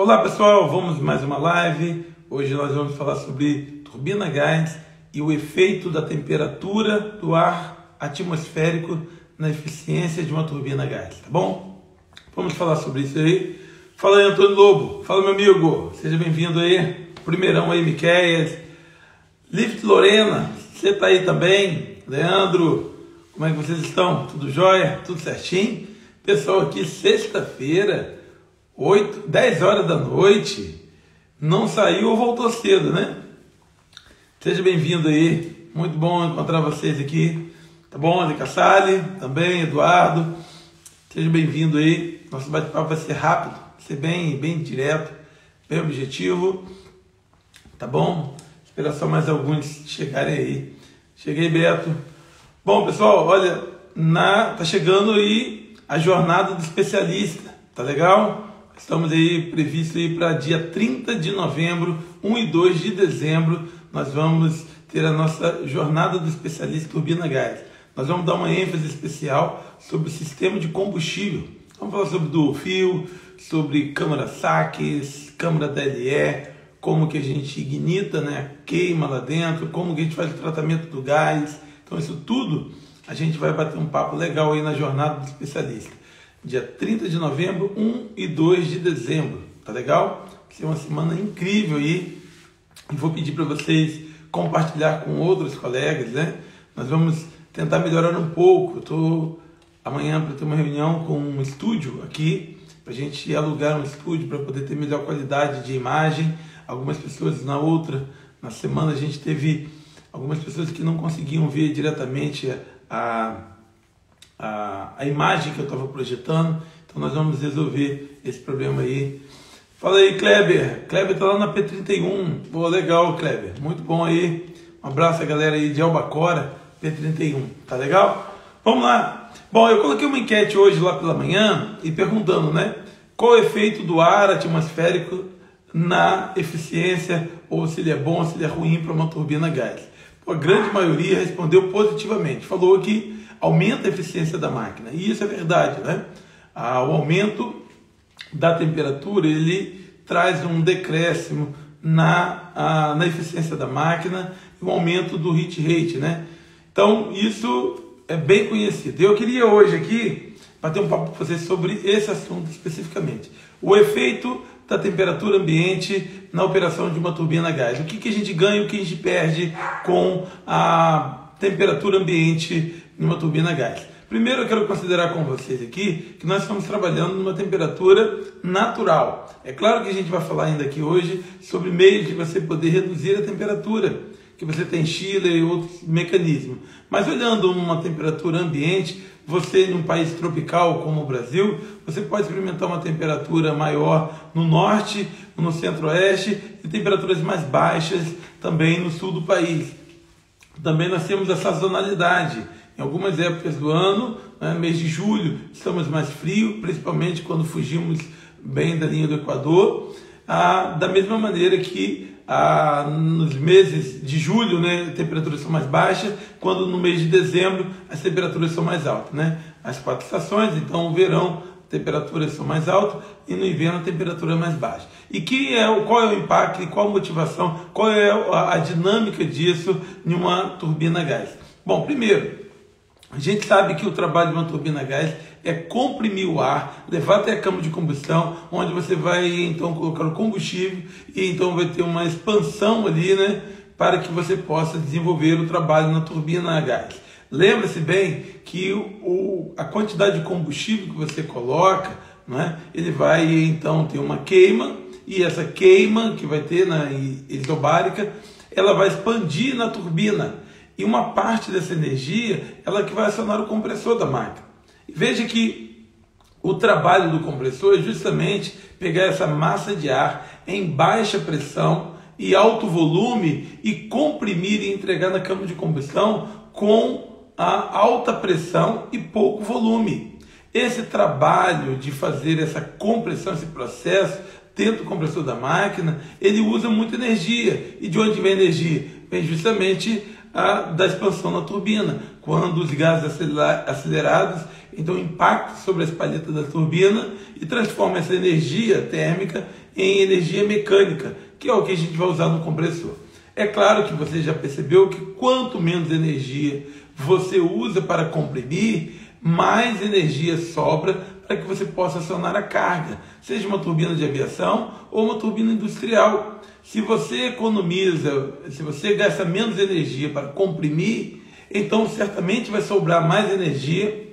Olá pessoal, vamos mais uma live. Hoje nós vamos falar sobre turbina a gás e o efeito da temperatura do ar atmosférico na eficiência de uma turbina a gás, tá bom? Vamos falar sobre isso aí. Fala aí, Antônio Lobo, fala meu amigo, seja bem-vindo aí, primeirão aí, Miqueias, Lift Lorena, você tá aí também, Leandro, como é que vocês estão? Tudo jóia? Tudo certinho? Pessoal, aqui sexta-feira, 10 horas da noite, não saiu ou voltou cedo, né? Seja bem-vindo aí, muito bom encontrar vocês aqui, tá bom? De Cassali, também, Eduardo, seja bem-vindo aí, nosso bate-papo vai ser rápido, vai ser bem direto, bem objetivo, tá bom? Esperar só mais alguns chegarem aí. Cheguei, Beto. Bom, pessoal, olha, tá chegando aí a jornada do especialista, tá legal? Estamos aí previsto aí para dia 30 de novembro, 1 e 2 de dezembro, nós vamos ter a nossa jornada do especialista turbina a gás. Nós vamos dar uma ênfase especial sobre o sistema de combustível. Vamos falar sobre dual fuel, sobre câmara saques, câmara DLE, como que a gente ignita, né, queima lá dentro, como que a gente faz o tratamento do gás. Então isso tudo a gente vai bater um papo legal aí na jornada do especialista. Dia 30 de novembro, 1 e 2 de dezembro, tá legal? Vai ser uma semana incrível aí. E vou pedir para vocês compartilhar com outros colegas, né? Nós vamos tentar melhorar um pouco. Eu estou amanhã para ter uma reunião com um estúdio aqui, para a gente alugar um estúdio para poder ter melhor qualidade de imagem. Algumas pessoas na semana a gente teve algumas pessoas que não conseguiam ver diretamente a imagem que eu estava projetando, então nós vamos resolver esse problema aí. Fala aí, Kleber. Kleber está lá na P31. Pô, legal, Kleber. Muito bom aí. Um abraço a galera aí de Albacora, P31. Tá legal? Vamos lá. Bom, eu coloquei uma enquete hoje lá pela manhã e perguntando, né? Qual o efeito do ar atmosférico na eficiência, ou se ele é bom ou se ele é ruim para uma turbina a gás. A grande maioria respondeu positivamente. Falou que aumenta a eficiência da máquina. E isso é verdade, né? O aumento da temperatura, ele traz um decréscimo na eficiência da máquina e um aumento do hit rate, né? Então, isso é bem conhecido. Eu queria hoje aqui bater um papo com vocês sobre esse assunto especificamente. O efeito da temperatura ambiente na operação de uma turbina a gás. O que a gente ganha e o que a gente perde com a temperatura ambiente numa turbina a gás. Primeiro eu quero considerar com vocês aqui que nós estamos trabalhando numa temperatura natural. É claro que a gente vai falar ainda aqui hoje sobre meios de você poder reduzir a temperatura, que você tem chiller e outros mecanismos. Mas olhando uma temperatura ambiente, você em um país tropical como o Brasil, você pode experimentar uma temperatura maior no norte, no centro-oeste e temperaturas mais baixas também no sul do país. Também nós temos a sazonalidade. Em algumas épocas do ano, né, mês de julho, estamos mais frio, principalmente quando fugimos bem da linha do Equador. Da mesma maneira que nos meses de julho, né, as temperaturas são mais baixas, quando no mês de dezembro as temperaturas são mais altas. Né? As 4 estações, então o verão, temperaturas são mais altas e no inverno a temperatura é mais baixa. E qual é o impacto, qual a motivação, qual é a dinâmica disso em uma turbina a gás? Bom, primeiro, a gente sabe que o trabalho de uma turbina a gás é comprimir o ar, levar até a câmara de combustão, onde você vai então colocar o combustível e então vai ter uma expansão ali, né, para que você possa desenvolver o trabalho na turbina a gás. Lembre-se bem que a quantidade de combustível que você coloca, né, ele vai então ter uma queima, e essa queima que vai ter na isobárica, ela vai expandir na turbina. E uma parte dessa energia, ela que vai acionar o compressor da máquina. E veja que o trabalho do compressor é justamente pegar essa massa de ar em baixa pressão e alto volume e comprimir e entregar na câmara de combustão com a alta pressão e pouco volume. Esse trabalho de fazer essa compressão, esse processo dentro do compressor da máquina, ele usa muita energia. E de onde vem a energia? Vem justamente da expansão na turbina, quando os gases acelerados então impactam sobre as palhetas da turbina e transformam essa energia térmica em energia mecânica, que é o que a gente vai usar no compressor. É claro que você já percebeu que quanto menos energia você usa para comprimir, mais energia sobra para que você possa acionar a carga, seja uma turbina de aviação ou uma turbina industrial. Se você economiza, se você gasta menos energia para comprimir, então certamente vai sobrar mais energia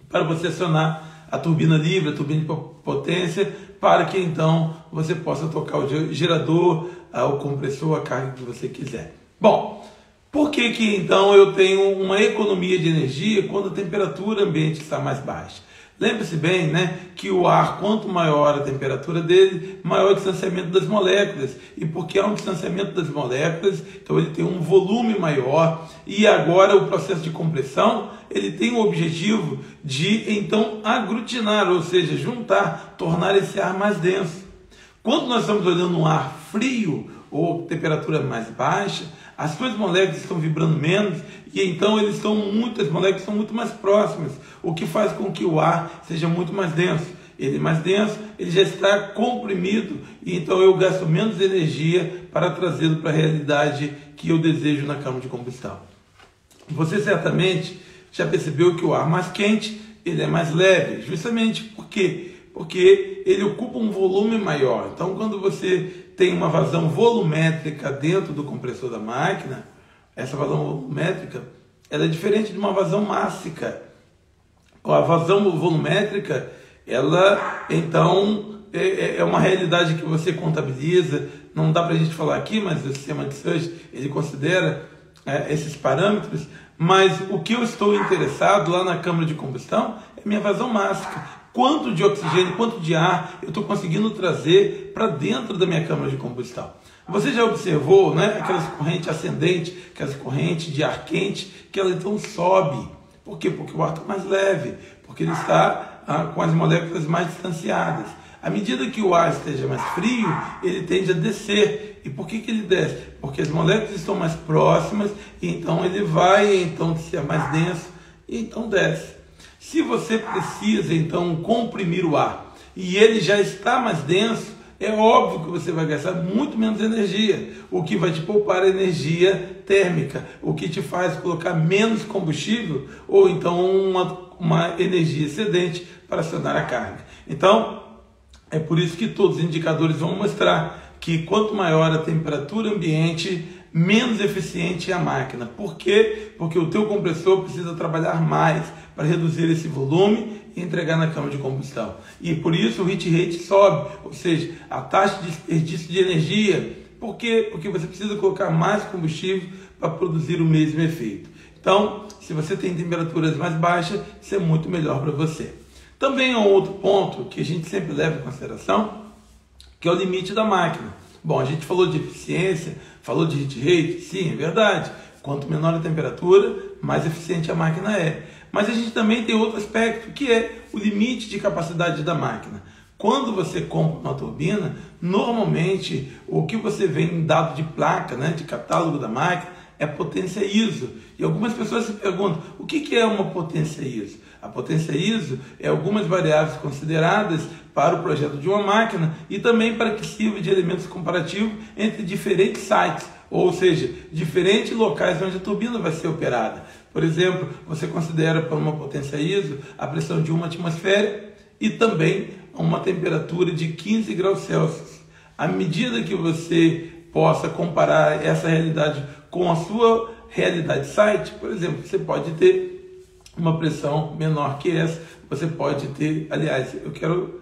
para você acionar a turbina livre, a turbina de potência, para que então você possa tocar o gerador, o compressor, a carga que você quiser. Bom, por que então eu tenho uma economia de energia quando a temperatura ambiente está mais baixa? Lembre-se bem, né, que o ar, quanto maior a temperatura dele, maior o distanciamento das moléculas. E porque há um distanciamento das moléculas, então ele tem um volume maior. E agora o processo de compressão, ele tem o objetivo de então aglutinar, ou seja, juntar, tornar esse ar mais denso. Quando nós estamos olhando um ar frio ou temperatura mais baixa, as suas moléculas estão vibrando menos e então as moléculas estão muito mais próximas, o que faz com que o ar seja muito mais denso. Ele é mais denso, ele já está comprimido e então eu gasto menos energia para trazê-lo para a realidade que eu desejo na câmara de combustão. Você certamente já percebeu que o ar mais quente, ele é mais leve, justamente porque ele ocupa um volume maior. Então, quando você tem uma vazão volumétrica dentro do compressor da máquina, essa vazão volumétrica ela é diferente de uma vazão mássica. A vazão volumétrica, ela, então, é uma realidade que você contabiliza. Não dá para a gente falar aqui, mas o sistema de Surge, ele considera esses parâmetros. Mas o que eu estou interessado lá na câmara de combustão é minha vazão mássica. Quanto de oxigênio, quanto de ar eu estou conseguindo trazer para dentro da minha câmara de combustão. Você já observou, né, aquelas correntes ascendentes, aquelas correntes de ar quente, que ela então sobe. Por quê? Porque o ar está mais leve, porque ele está com as moléculas mais distanciadas. À medida que o ar esteja mais frio, ele tende a descer. E por que ele desce? Porque as moléculas estão mais próximas, e então ele vai então ser mais denso, e então desce. Se você precisa, então, comprimir o ar e ele já está mais denso, é óbvio que você vai gastar muito menos energia, o que vai te poupar energia térmica, o que te faz colocar menos combustível ou então uma energia excedente para acionar a carga. Então, é por isso que todos os indicadores vão mostrar que quanto maior a temperatura ambiente, menos eficiente é a máquina. Por quê? Porque o teu compressor precisa trabalhar mais para reduzir esse volume e entregar na câmara de combustão. E por isso o hit rate sobe, ou seja, a taxa de desperdício de energia. Por quê? Porque você precisa colocar mais combustível para produzir o mesmo efeito. Então, se você tem temperaturas mais baixas, isso é muito melhor para você. Também há um outro ponto que a gente sempre leva em consideração, que é o limite da máquina. Bom, a gente falou de eficiência, falou de hit rate, sim, é verdade. Quanto menor a temperatura, mais eficiente a máquina é. Mas a gente também tem outro aspecto, que é o limite de capacidade da máquina. Quando você compra uma turbina, normalmente o que você vê em dado de placa, né, de catálogo da máquina, é potência ISO. E algumas pessoas se perguntam, o que é uma potência ISO? A potência ISO é algumas variáveis consideradas para o projeto de uma máquina e também para que sirva de elementos comparativos entre diferentes sites, ou seja, diferentes locais onde a turbina vai ser operada. Por exemplo, você considera para uma potência ISO a pressão de 1 atmosfera e também uma temperatura de 15 graus Celsius. À medida que você possa comparar essa realidade com a sua realidade site, por exemplo, você pode ter uma pressão menor que essa, você pode ter, aliás, eu quero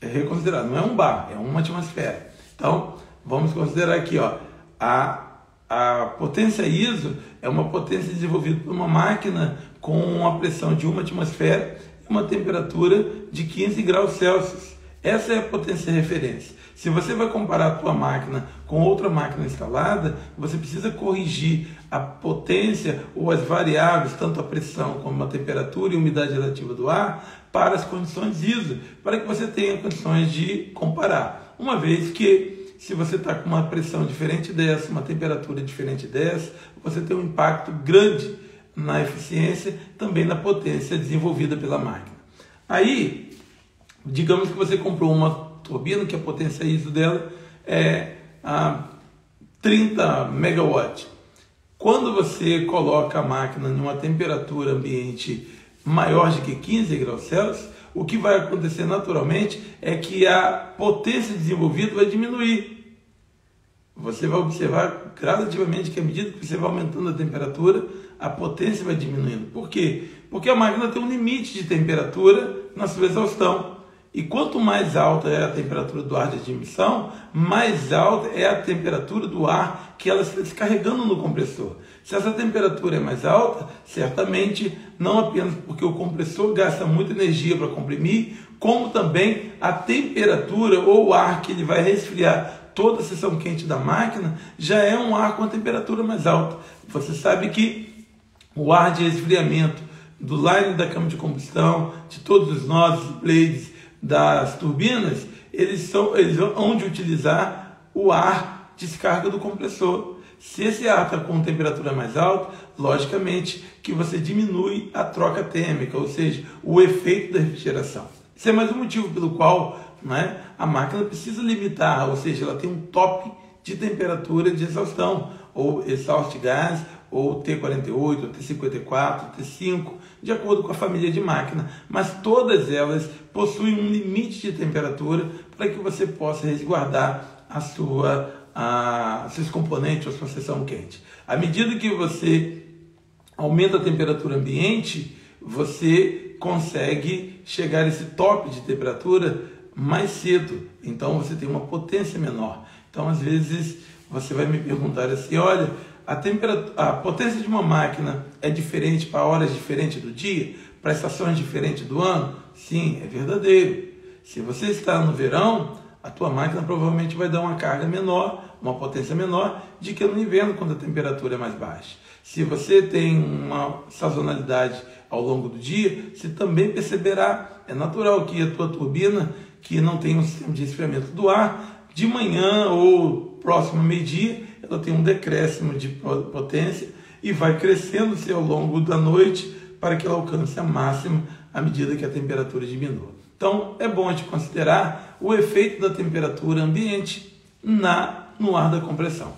reconsiderar, não é um bar, é 1 atmosfera. Então, vamos considerar aqui, ó, a potência ISO é uma potência desenvolvida por uma máquina com uma pressão de 1 atmosfera e uma temperatura de 15 graus Celsius. Essa é a potência referência. Se você vai comparar a tua máquina com outra máquina instalada, você precisa corrigir a potência ou as variáveis, tanto a pressão como a temperatura e a umidade relativa do ar, para as condições ISO, para que você tenha condições de comparar. Uma vez que, se você está com uma pressão diferente dessa, uma temperatura diferente dessa, você tem um impacto grande na eficiência, também na potência desenvolvida pela máquina. Aí, digamos que você comprou uma turbina que a potência ISO dela é a 30 megawatts. Quando você coloca a máquina em uma temperatura ambiente maior de que 15 graus Celsius, o que vai acontecer naturalmente é que a potência desenvolvida vai diminuir. Você vai observar gradativamente que à medida que você vai aumentando a temperatura, a potência vai diminuindo. Por quê? Porque a máquina tem um limite de temperatura na sua exaustão. E quanto mais alta é a temperatura do ar de admissão, mais alta é a temperatura do ar que ela está descarregando no compressor. Se essa temperatura é mais alta, certamente não apenas porque o compressor gasta muita energia para comprimir, como também a temperatura ou o ar que ele vai resfriar toda a seção quente da máquina já é um ar com a temperatura mais alta. Você sabe que o ar de resfriamento do line da cama de combustão, de todos os nodes, blades, das turbinas, eles vão de utilizar o ar de descarga do compressor. Se esse ar está com temperatura mais alta, logicamente que você diminui a troca térmica, ou seja, o efeito da refrigeração. Esse é mais um motivo pelo qual, né, a máquina precisa limitar, ou seja, ela tem um top de temperatura de exaustão, ou exhaust gas, ou T48, ou T54, T5, de acordo com a família de máquina, mas todas elas possuem um limite de temperatura para que você possa resguardar seus componentes ou sua seção quente. À medida que você aumenta a temperatura ambiente, você consegue chegar a esse top de temperatura mais cedo, então você tem uma potência menor. Então, às vezes, você vai me perguntar assim, olha, a potência de uma máquina é diferente para horas diferentes do dia, para estações diferentes do ano? Sim, é verdadeiro. Se você está no verão, a tua máquina provavelmente vai dar uma carga menor, uma potência menor, do que no inverno, quando a temperatura é mais baixa. Se você tem uma sazonalidade ao longo do dia, você também perceberá, é natural que a tua turbina, que não tem um sistema de resfriamento do ar, de manhã ou próximo ao meio-dia, ela tem um decréscimo de potência e vai crescendo-se ao longo da noite para que ela alcance a máxima à medida que a temperatura diminua. Então, é bom a gente considerar o efeito da temperatura ambiente no ar da compressão.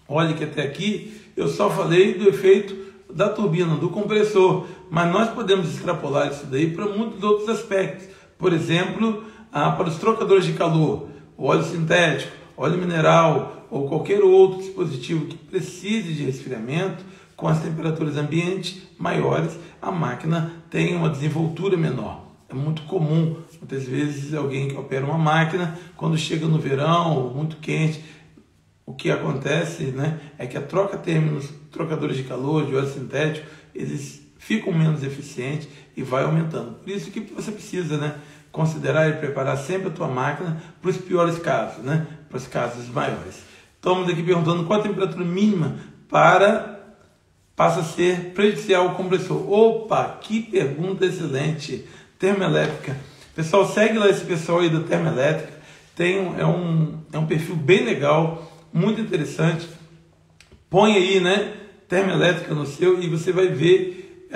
Olha que até aqui eu só falei do efeito da turbina, do compressor, mas nós podemos extrapolar isso daí para muitos outros aspectos. Por exemplo, para os trocadores de calor, o óleo sintético, óleo mineral ou qualquer outro dispositivo que precise de resfriamento, com as temperaturas ambientes maiores, a máquina tem uma desenvoltura menor. É muito comum, muitas vezes, alguém que opera uma máquina, quando chega no verão, muito quente, o que acontece, né, é que a troca térmica nos trocadores de calor, de óleo sintético, eles ficam menos eficientes e vai aumentando. Por isso que você precisa, né, considerar e preparar sempre a tua máquina para os piores casos, né, para os casos maiores. Estamos aqui perguntando qual a temperatura mínima passa a ser prejudicial ao compressor. Opa, que pergunta excelente! Termoelétrica. Pessoal, segue lá esse pessoal aí da Termoelétrica. É um perfil bem legal, muito interessante. Põe aí, né, Termoelétrica no seu e você vai ver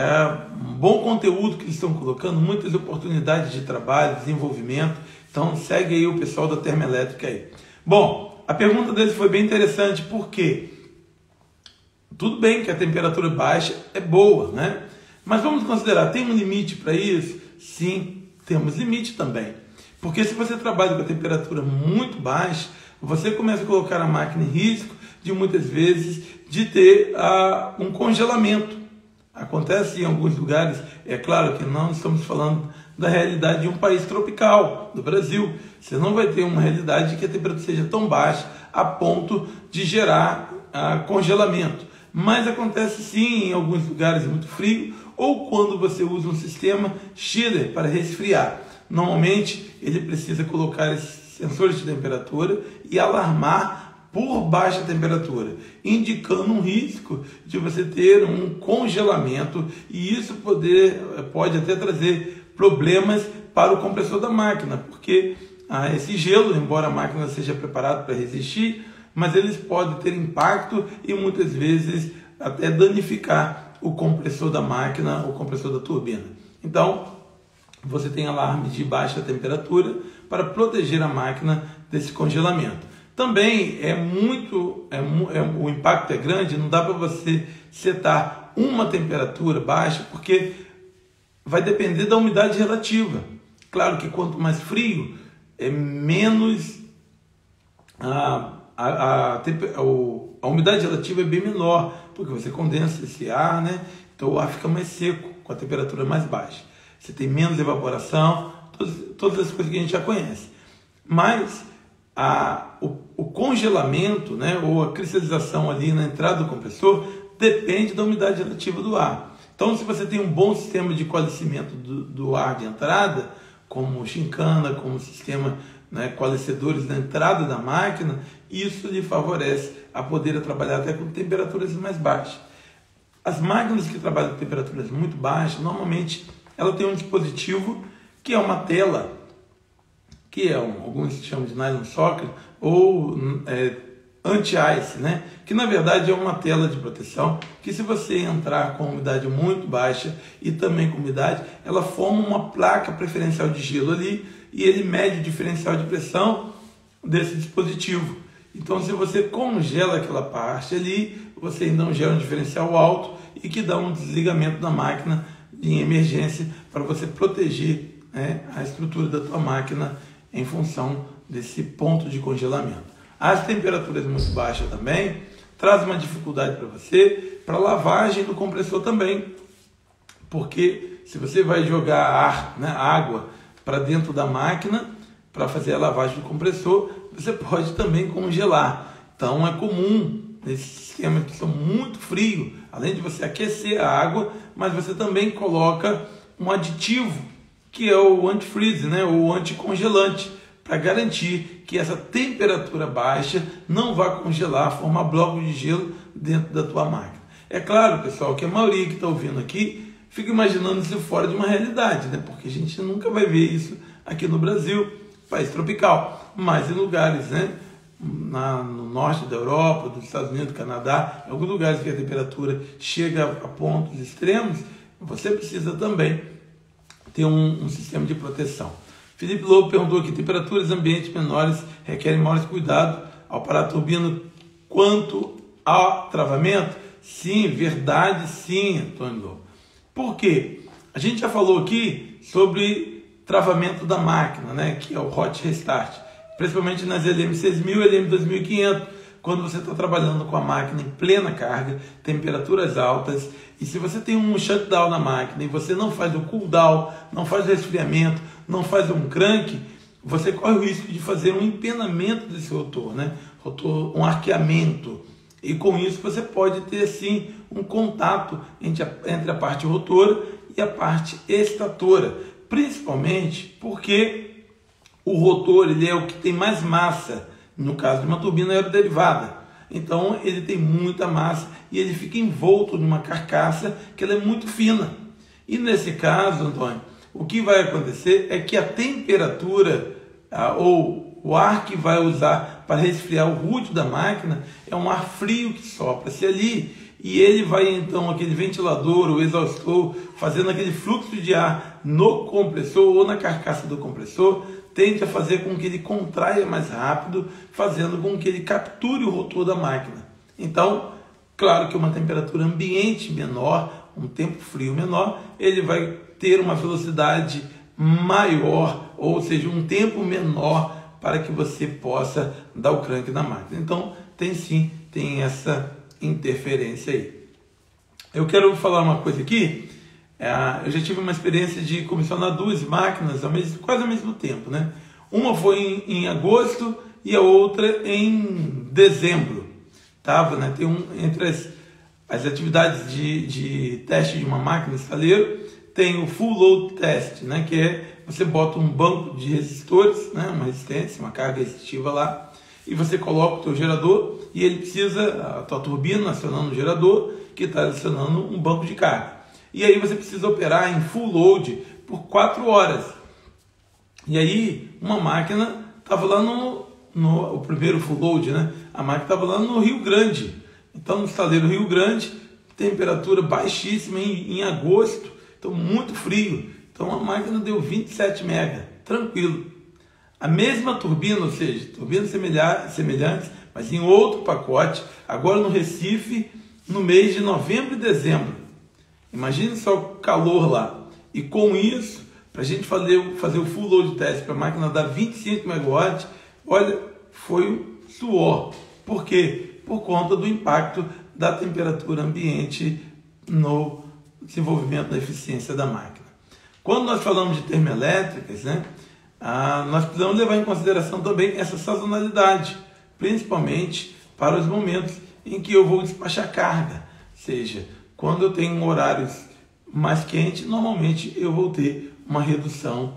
um bom conteúdo que eles estão colocando, muitas oportunidades de trabalho, desenvolvimento. Então segue aí o pessoal da Termoelétrica aí. Bom, a pergunta deles foi bem interessante, porque tudo bem que a temperatura baixa é boa, né? Mas vamos considerar, tem um limite para isso? Sim, temos limite também. Porque se você trabalha com a temperatura muito baixa, você começa a colocar a máquina em risco de muitas vezes de ter um congelamento. Acontece em alguns lugares, é claro que não estamos falando da realidade de um país tropical, do Brasil. Você não vai ter uma realidade de que a temperatura seja tão baixa a ponto de gerar congelamento. Mas acontece sim em alguns lugares muito frio, ou quando você usa um sistema chiller para resfriar. Normalmente ele precisa colocar esses sensores de temperatura e alarmar por baixa temperatura, indicando um risco de você ter um congelamento, e isso pode até trazer problemas para o compressor da máquina, porque esse gelo, embora a máquina seja preparada para resistir, mas eles podem ter impacto e muitas vezes até danificar o compressor da máquina, o compressor da turbina. Então, você tem alarme de baixa temperatura para proteger a máquina desse congelamento. Também o impacto é grande, não dá para você setar uma temperatura baixa, porque vai depender da umidade relativa. Claro que quanto mais frio, menos a umidade relativa é bem menor, porque você condensa esse ar, né? Então o ar fica mais seco com a temperatura mais baixa. Você tem menos evaporação, todas as coisas que a gente já conhece. Mas o congelamento, né, ou a cristalização ali na entrada do compressor depende da umidade relativa do ar. Então, se você tem um bom sistema de coalescimento do ar de entrada, como Shinkana, como sistema, né, coalescedores na entrada da máquina, isso lhe favorece a poder trabalhar até com temperaturas mais baixas. As máquinas que trabalham com temperaturas muito baixas, normalmente ela tem um dispositivo que é uma tela, que é alguns chamam de nylon socket ou anti-ice, né? Que na verdade é uma tela de proteção que, se você entrar com umidade muito baixa e também com umidade, ela forma uma placa preferencial de gelo ali e ele mede o diferencial de pressão desse dispositivo. Então, se você congela aquela parte ali, você então gera um diferencial alto e que dá um desligamento da máquina em emergência para você proteger, né, a estrutura da tua máquina em função desse ponto de congelamento. As temperaturas muito baixas também traz uma dificuldade para você, para a lavagem do compressor também, porque se você vai jogar ar, né, água para dentro da máquina para fazer a lavagem do compressor, você pode também congelar. Então é comum nesse sistema que são muito frio, além de você aquecer a água, mas você também coloca um aditivo que é o antifreeze, né, ou anticongelante, para garantir que essa temperatura baixa não vá congelar, formar blocos de gelo dentro da tua máquina. É claro, pessoal, que a maioria que está ouvindo aqui fica imaginando isso fora de uma realidade, né? Porque a gente nunca vai ver isso aqui no Brasil, país tropical, mas em lugares, né, no norte da Europa, dos Estados Unidos, do Canadá, em alguns lugares que a temperatura chega a pontos extremos, você precisa também ter um sistema de proteção. Felipe Lobo perguntou aqui: temperaturas ambientes menores requerem maiores cuidado ao parar a turbina quanto ao travamento? Sim, verdade, sim, Antônio Lobo. Por quê? A gente já falou aqui sobre travamento da máquina, né, que é o hot restart, principalmente nas LM6000 e LM2500, quando você está trabalhando com a máquina em plena carga, temperaturas altas, e se você tem um shutdown na máquina e você não faz o cool down, não faz o resfriamento, não faz um crank, você corre o risco de fazer um empenamento desse rotor, né? Um arqueamento. E com isso você pode ter sim um contato entre a parte rotora e a parte estatora, principalmente porque o rotor ele é o que tem mais massa, no caso de uma turbina aeroderivada. Então ele tem muita massa e ele fica envolto numa carcaça que ela é muito fina. E nesse caso, Antônio, o que vai acontecer é que a temperatura ou o ar que vai usar para resfriar o rúdio da máquina é um ar frio que sopra-se ali, e ele vai então, aquele ventilador ou exaustor, fazendo aquele fluxo de ar no compressor ou na carcaça do compressor, tende a fazer com que ele contraia mais rápido, fazendo com que ele capture o rotor da máquina. Então, claro que uma temperatura ambiente menor, um tempo frio menor, ele vai ter uma velocidade maior, ou seja, um tempo menor para que você possa dar o crank na máquina. Então, tem essa interferência aí. Eu quero falar uma coisa aqui. Eu já tive uma experiência de comissionar duas máquinas quase ao mesmo tempo, né? Uma foi em agosto e a outra em dezembro. Né? Entre as atividades de teste de uma máquina estaleiro, tem o full load test, né? Que é você bota um banco de resistores, né? Uma resistência, uma carga resistiva lá, e você coloca o teu gerador e ele precisa, a tua turbina acionando o gerador que está acionando um banco de carga. E aí você precisa operar em full load por 4 horas. E aí uma máquina estava lá o primeiro full load, né? A máquina estava lá no Rio Grande. Então no estaleiro Rio Grande, temperatura baixíssima em agosto, então muito frio. Então a máquina deu 27 mega, tranquilo. A mesma turbina, ou seja, turbinas semelhantes, mas em outro pacote, agora no Recife, no mês de novembro e dezembro. Imagine só o calor lá. E com isso, para a gente fazer o full load test para a máquina dar 25 megawatts, olha, foi um suor. Por quê? Por conta do impacto da temperatura ambiente no desenvolvimento da eficiência da máquina. Quando nós falamos de termoelétricas, né, nós precisamos levar em consideração também essa sazonalidade, principalmente para os momentos em que eu vou despachar carga. Ou seja, quando eu tenho horários mais quentes, normalmente eu vou ter uma redução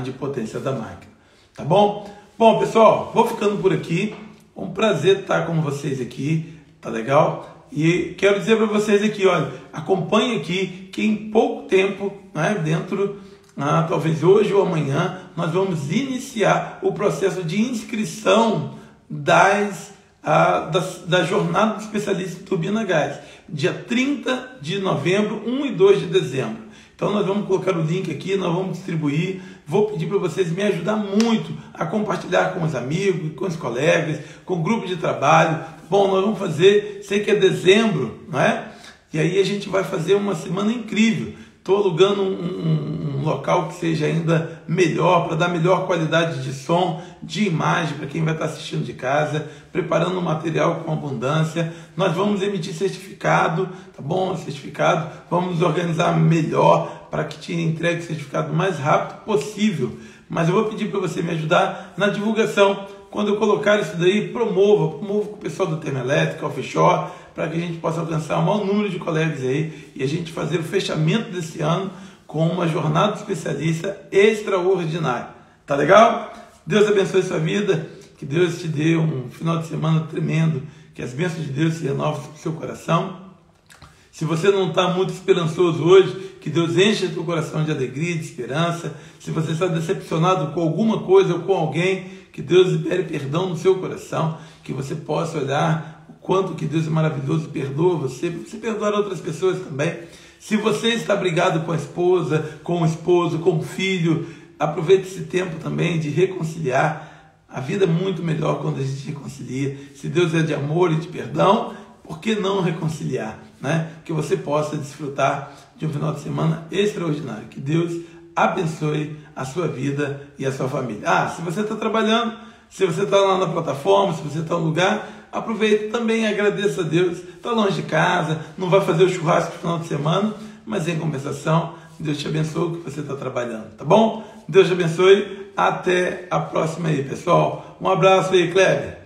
de potência da máquina. Tá bom? Bom, pessoal, vou ficando por aqui. Um prazer estar com vocês aqui, tá legal? E quero dizer para vocês aqui, olha, acompanhe aqui que em pouco tempo, né, talvez hoje ou amanhã, nós vamos iniciar o processo de inscrição da jornada do especialista em turbina gás, dia 30 de novembro, 1 e 2 de dezembro. Então nós vamos colocar o link aqui, nós vamos distribuir. Vou pedir para vocês me ajudar muito a compartilhar com os amigos, com os colegas, com o grupo de trabalho. Bom, nós vamos fazer, sei que é dezembro, não é? E aí a gente vai fazer uma semana incrível. Estou alugando um local que seja ainda melhor, para dar melhor qualidade de som, de imagem para quem vai estar assistindo de casa, preparando um material com abundância. Nós vamos emitir certificado, tá bom? Certificado, vamos nos organizar melhor para que te entregue o certificado o mais rápido possível. Mas eu vou pedir para você me ajudar na divulgação. Quando eu colocar isso daí, promova com o pessoal do Termoelétrica, Offshore, para que a gente possa alcançar o maior número de colegas aí e a gente fazer o fechamento desse ano com uma jornada especialista extraordinária. Tá legal? Deus abençoe sua vida, que Deus te dê um final de semana tremendo, que as bênçãos de Deus se renovem no seu coração. Se você não está muito esperançoso hoje, que Deus enche o teu coração de alegria, de esperança. Se você está decepcionado com alguma coisa ou com alguém, que Deus libere perdão no seu coração, que você possa olhar o quanto que Deus é maravilhoso e perdoa você, para você perdoar outras pessoas também. Se você está brigado com a esposa, com o esposo, com o filho, aproveite esse tempo também de reconciliar. A vida é muito melhor quando a gente reconcilia. Se Deus é de amor e de perdão, por que não reconciliar? Né? Que você possa desfrutar de um final de semana extraordinário. Que Deus abençoe a sua vida e a sua família. Se você está trabalhando, se você está lá na plataforma, se você está no lugar, aproveite também e agradeça a Deus. Está longe de casa, não vai fazer o churrasco no final de semana, mas em compensação, Deus te abençoe que você está trabalhando, tá bom? Deus te abençoe. Até a próxima aí, pessoal. Um abraço aí, Kleber.